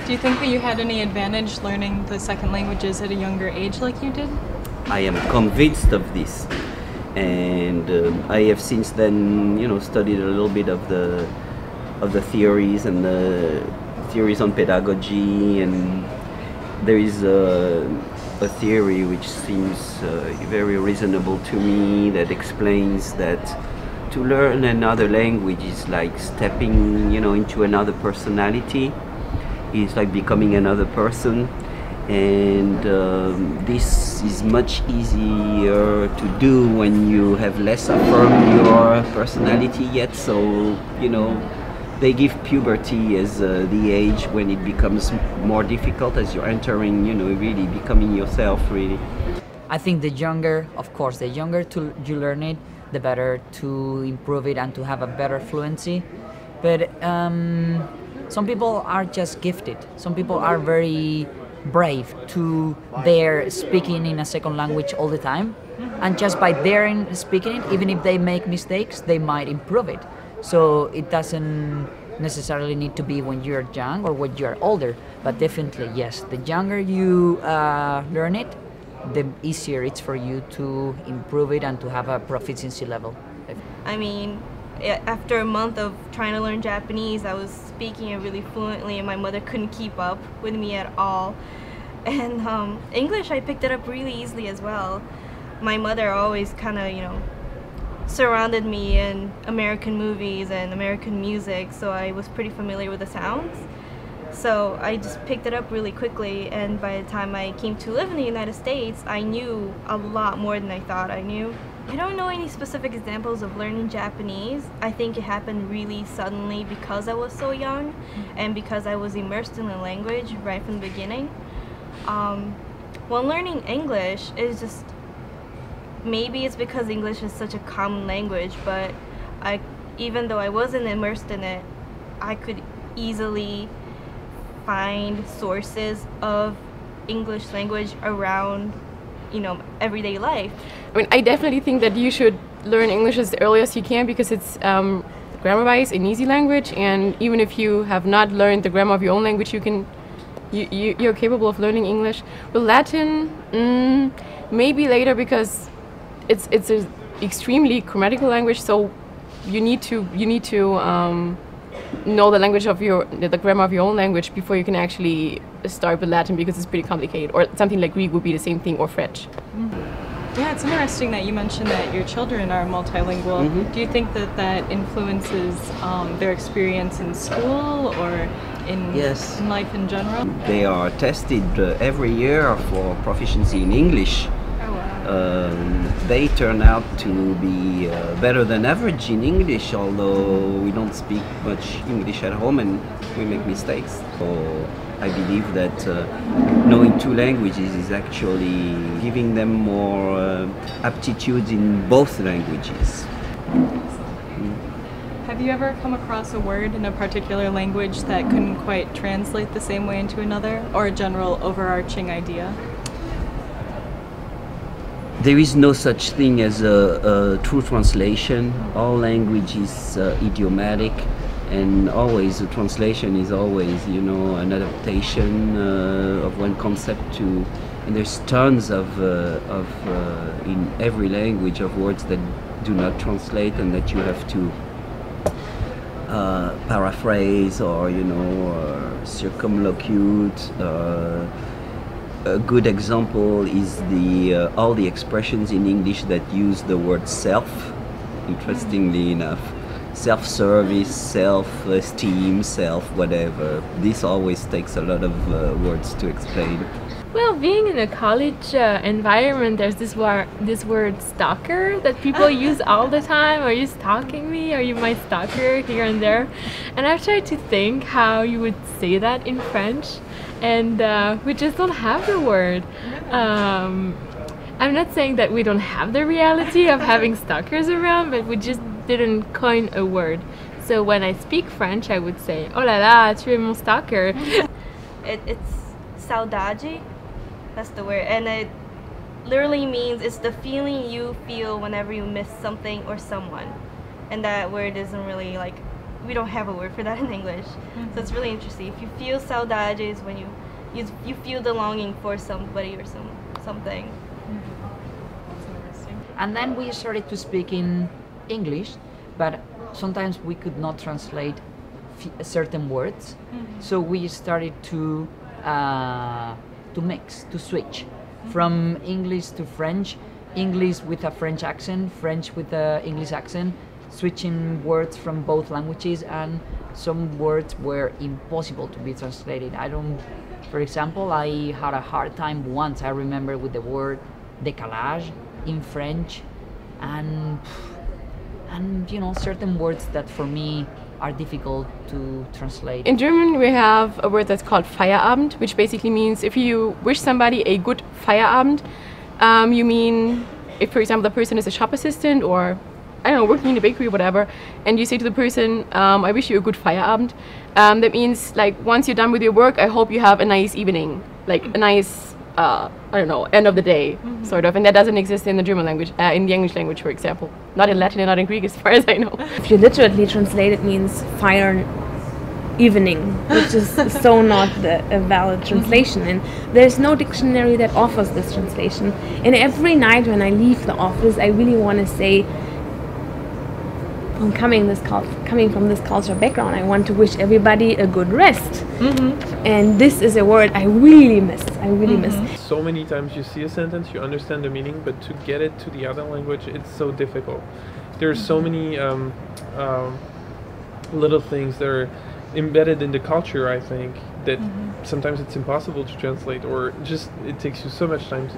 Do you think that you had any advantage learning the second languages at a younger age like you did? I am convinced of this, and I have since then, studied a little bit of the theories and the theories on pedagogy, and there is a theory which seems very reasonable to me that explains that to learn another language is like stepping, into another personality. It's like becoming another person, and this is much easier to do when you have less affirmed your personality yet. So, they give puberty as the age when it becomes more difficult as you're entering, really becoming yourself, really. I think the younger you learn it, the better to improve it and to have a better fluency. But some people are just gifted. Some people are very brave to their speaking in a second language all the time, and just by daring speaking it, even if they make mistakes, they might improve it. So it doesn't necessarily need to be when you're young or when you're older, but definitely yes, the younger you learn it, the easier it's for you to improve it and to have a proficiency level. I mean, after a month of trying to learn Japanese, I was speaking it really fluently, and my mother couldn't keep up with me at all. And English, I picked it up really easily as well. My mother always kind of, surrounded me in American movies and American music, so I was pretty familiar with the sounds. So I just picked it up really quickly, and by the time I came to live in the United States, I knew a lot more than I thought I knew. I don't know any specific examples of learning Japanese. I think it happened really suddenly because I was so young and because I was immersed in the language right from the beginning. When learning English, it's just, maybe it's because English is such a common language, but even though I wasn't immersed in it, I could easily find sources of English language around, everyday life. I mean, I definitely think that you should learn English as early as you can, because it's grammar-wise an easy language, and even if you have not learned the grammar of your own language, you're capable of learning English. With Latin, maybe later, because it's an extremely grammatical language, so you need to know the language of the grammar of your own language before you can actually start with Latin, because it's pretty complicated. Or something like Greek would be the same thing, or French. Yeah, it's interesting that you mentioned that your children are multilingual. Do you think that influences their experience in school or in life in general? They are tested every year for proficiency in English. They turn out to be better than average in English, although we don't speak much English at home and we make mistakes. So I believe that knowing two languages is actually giving them more aptitude in both languages. Have you ever come across a word in a particular language that couldn't quite translate the same way into another, or a general overarching idea? There is no such thing as a true translation. All language is idiomatic, and always a translation is always, an adaptation of one concept to. And there's tons of in every language of words that do not translate and that you have to paraphrase or circumlocute. A good example is all the expressions in English that use the word self, interestingly enough. Self-service, self-esteem, self-whatever. This always takes a lot of words to explain. Well, being in a college environment, there's this word stalker that people use all the time. Are you stalking me? Are you my stalker? Here and there. And I've tried to think how you would say that in French, and we just don't have the word. I'm not saying that we don't have the reality of having stalkers around, but we just didn't coin a word. So when I speak French, I would say, "Oh la la, tu es mon stalker." It's saudade. That's the word, and it literally means it's the feeling you feel whenever you miss something or someone, and that word isn't really we don't have a word for that in English. So it's really interesting. If you feel saudade is when you feel the longing for somebody or something. That's interesting. And then we started to speak in English, but sometimes we could not translate certain words. So we started to mix, to switch from English to French, English with a French accent, French with an English accent, switching words from both languages, and some words were impossible to be translated. For example, I had a hard time once, I remember, with the word décalage in French, and certain words that for me are difficult to translate. In German, we have a word that's called Feierabend, which basically means if you wish somebody a good Feierabend, you mean if, for example, the person is a shop assistant or, I don't know, working in a bakery or whatever, and you say to the person, I wish you a good Feierabend, that means, like, once you're done with your work, I hope you have a nice evening, like a nice, I don't know, end of the day, sort of, and that doesn't exist in the German language, in the English language, for example. Not in Latin and not in Greek, as far as I know. If you literally translate, it means fire evening, which is so not a valid translation, and there's no dictionary that offers this translation. And every night when I leave the office, I really want to say, coming from this cultural background, I want to wish everybody a good rest. And this is a word I really miss. So many times you see a sentence, you understand the meaning, but to get it to the other language, it's so difficult. There are so many little things that are embedded in the culture, I think, that sometimes it's impossible to translate, or just it takes you so much time to